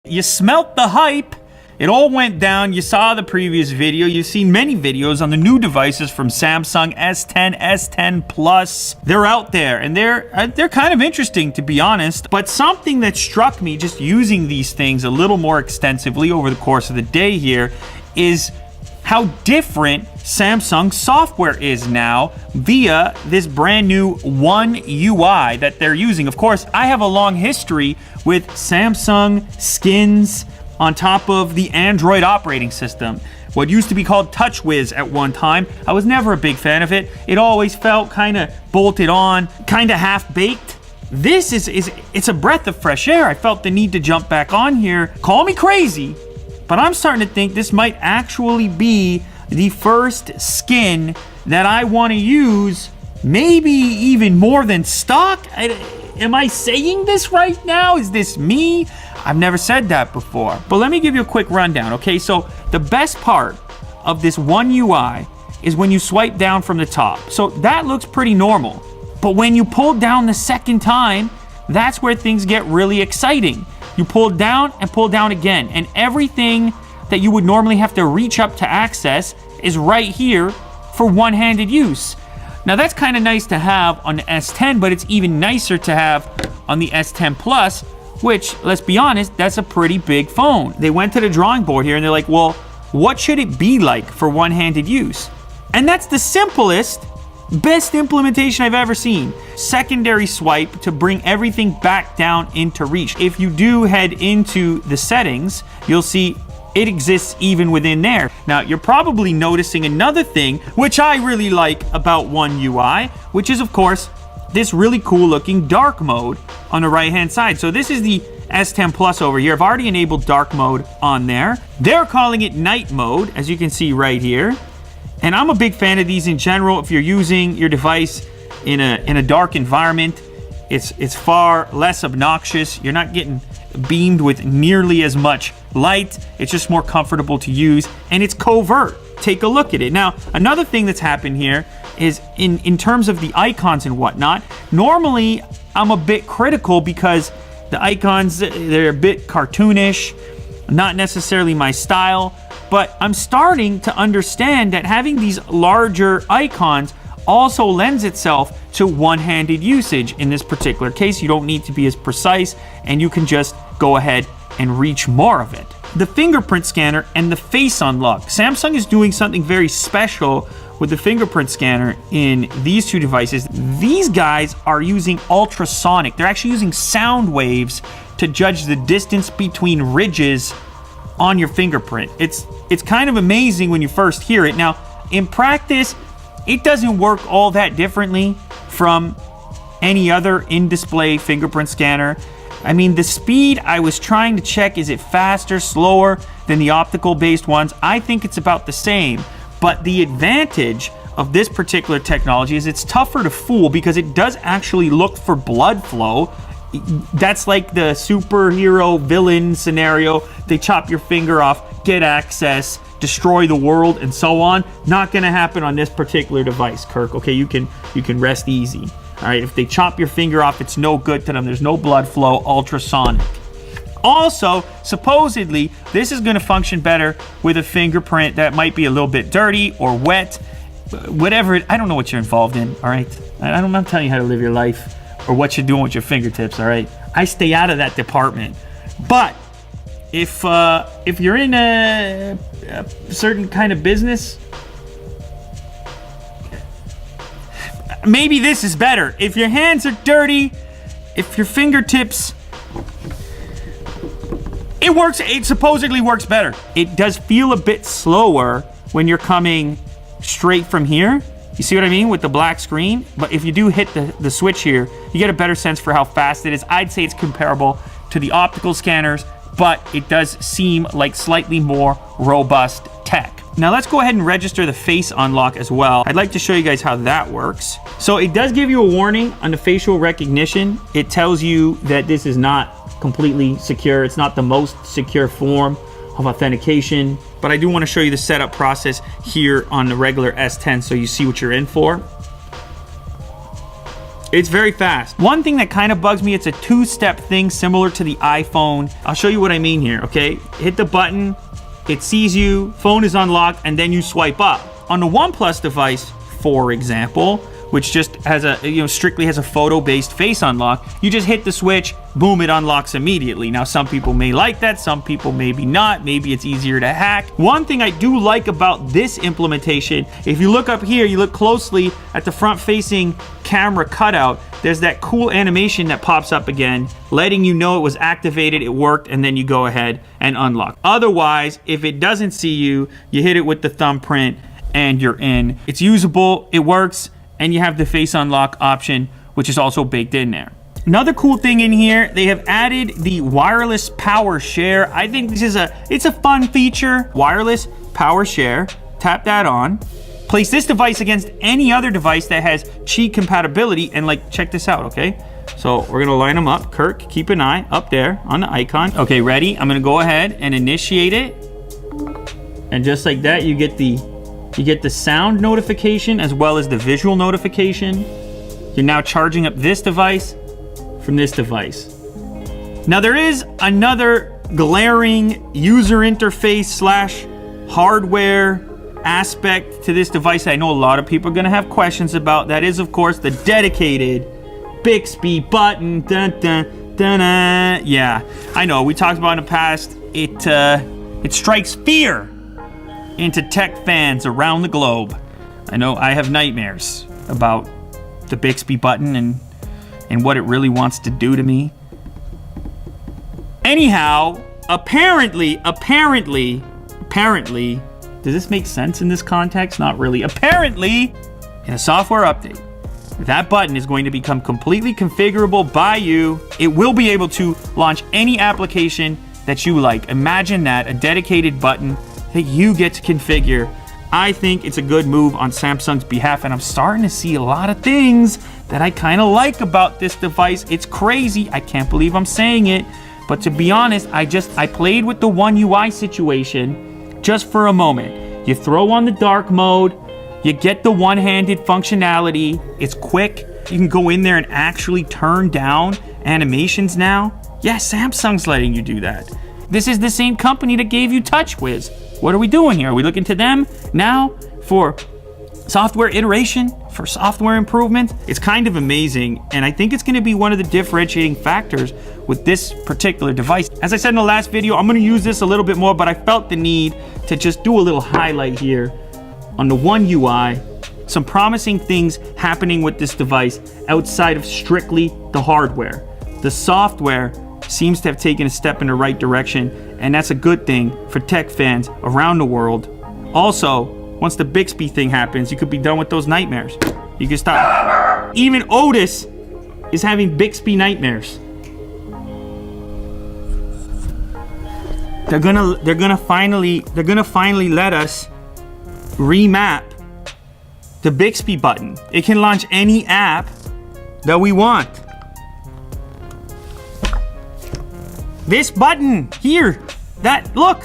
You smelt the hype. It all went down. You saw the previous video. You've seen many videos on the new devices from Samsung S10, S10 Plus. They're out there and they're kind of interesting, to be honest. But something that struck me just using these things a little more extensively over the course of the day here is how different Samsung software is now via this brand new One UI that they're using. Of course, I have a long history with Samsung skins on top of the Android operating system. What used to be called TouchWiz at one time. I was never a big fan of it. It always felt kind of bolted on, kind of half-baked. This it's a breath of fresh air. I felt the need to jump back on here. Call me crazy, but I'm starting to think this might actually be the first skin that I want to use, maybe even more than stock. Am I saying this right now? Is this me? I've never said that before. But let me give you a quick rundown, okay? So the best part of this One UI is when you swipe down from the top. So that looks pretty normal. But when you pull down the second time, that's where things get really exciting. You pull down and pull down again, and everything that you would normally have to reach up to access is right here for one-handed use. Now that's kind of nice to have on the S10, but it's even nicer to have on the S10 Plus, which, let's be honest, that's a pretty big phone. They went to the drawing board here and they're like, well, what should it be like for one-handed use? And that's the simplest, best implementation I've ever seen. Secondary swipe to bring everything back down into reach. If you do head into the settings, you'll see it exists even within there. Now, you're probably noticing another thing, which I really like about One UI, which is, of course, this really cool looking dark mode on the right-hand side. So this is the S10 Plus over here. I've already enabled dark mode on there. They're calling it night mode, as you can see right here. And I'm a big fan of these in general. If you're using your device in a dark environment, it's far less obnoxious. You're not getting beamed with nearly as much light. It's just more comfortable to use, and it's covert. Take a look at it. Now, another thing that's happened here is in terms of the icons and whatnot, normally I'm a bit critical because the icons, they're a bit cartoonish, not necessarily my style, but I'm starting to understand that having these larger icons also lends itself to one-handed usage. In this particular case, you don't need to be as precise, and you can just go ahead and reach more of it. The fingerprint scanner and the face unlock. Samsung is doing something very special with the fingerprint scanner in these two devices. These guys are using ultrasonic. They're actually using sound waves to judge the distance between ridges on your fingerprint. It's kind of amazing when you first hear it. Now, in practice, it doesn't work all that differently from any other in-display fingerprint scanner. I mean, the speed I was trying to check, is it faster, slower than the optical-based ones? I think it's about the same. But the advantage of this particular technology is it's tougher to fool because it does actually look for blood flow. That's like the superhero villain scenario. They chop your finger off, get access, destroy the world, and so on. Not gonna happen on this particular device, Kirk. Okay, you can rest easy. All right, if they chop your finger off, it's no good to them. There's no blood flow, ultrasonic. Also, supposedly, this is gonna function better with a fingerprint that might be a little bit dirty or wet, whatever. I don't know what you're involved in, all right? I'm not telling you how to live your life or what you're doing with your fingertips, all right? I stay out of that department. But if you're in a certain kind of business, maybe this is better. If your hands are dirty, if your fingertips, it works. It supposedly works better. It does feel a bit slower when you're coming straight from here. You see what I mean with the black screen? But if you do hit the switch here, you get a better sense for how fast it is. I'd say it's comparable to the optical scanners, but it does seem like slightly more robust tech. Now let's go ahead and register the face unlock as well. I'd like to show you guys how that works. So it does give you a warning on the facial recognition. It tells you that this is not completely secure. It's not the most secure form of authentication, but I do want to show you the setup process here on the regular S10 so you see what you're in for. It's very fast. One thing that kind of bugs me, it's a two-step thing similar to the iPhone. I'll show you what I mean here, okay? Hit the button, it sees you, phone is unlocked, and then you swipe up. On the OnePlus device, for example, which just has a, strictly has a photo-based face unlock, you just hit the switch, boom, it unlocks immediately. Now, some people may like that, some people maybe not. Maybe it's easier to hack. One thing I do like about this implementation, if you look up here, you look closely at the front-facing camera cutout, there's that cool animation that pops up again, letting you know it was activated, it worked, and then you go ahead and unlock. Otherwise, if it doesn't see you, you hit it with the thumbprint, and you're in. It's usable, it works, and you have the face unlock option, which is also baked in there. Another cool thing in here, they have added the wireless power share. I think this is it's a fun feature. Wireless power share, tap that on. Place this device against any other device that has Qi compatibility, and like, check this out, okay? So we're gonna line them up. Kirk, keep an eye up there on the icon. Okay, ready? I'm gonna go ahead and initiate it. And just like that, you get the sound notification as well as the visual notification. You're now charging up this device from this device. Now there is another glaring user interface slash hardware aspect to this device that I know a lot of people are gonna have questions about. That is, of course, the dedicated Bixby button. Dun, dun, dun, dun. Yeah, I know, we talked about in the past. It strikes fear into tech fans around the globe. I know I have nightmares about the Bixby button and what it really wants to do to me. Anyhow, apparently, does this make sense in this context? Not really. Apparently, in a software update, that button is going to become completely configurable by you. It will be able to launch any application that you like. Imagine that, a dedicated button that you get to configure. I think it's a good move on Samsung's behalf, and I'm starting to see a lot of things that I kind of like about this device. It's crazy. I can't believe I'm saying it, but to be honest, I played with the One UI situation just for a moment. You throw on the dark mode, you get the one-handed functionality. It's quick. You can go in there and actually turn down animations now. Yeah, Samsung's letting you do that. This is the same company that gave you TouchWiz. What are we doing here? Are we looking to them now for software iteration, for software improvement? It's kind of amazing, and I think it's going to be one of the differentiating factors with this particular device. As I said in the last video, I'm going to use this a little bit more, but I felt the need to just do a little highlight here on the One UI. Some promising things happening with this device outside of strictly the hardware. The software seems to have taken a step in the right direction, and that's a good thing for tech fans around the world. Also, once the Bixby thing happens, you could be done with those nightmares. You can stop. Even Otis is having Bixby nightmares. They're gonna finally let us remap the Bixby button. It can launch any app that we want. This button here, look,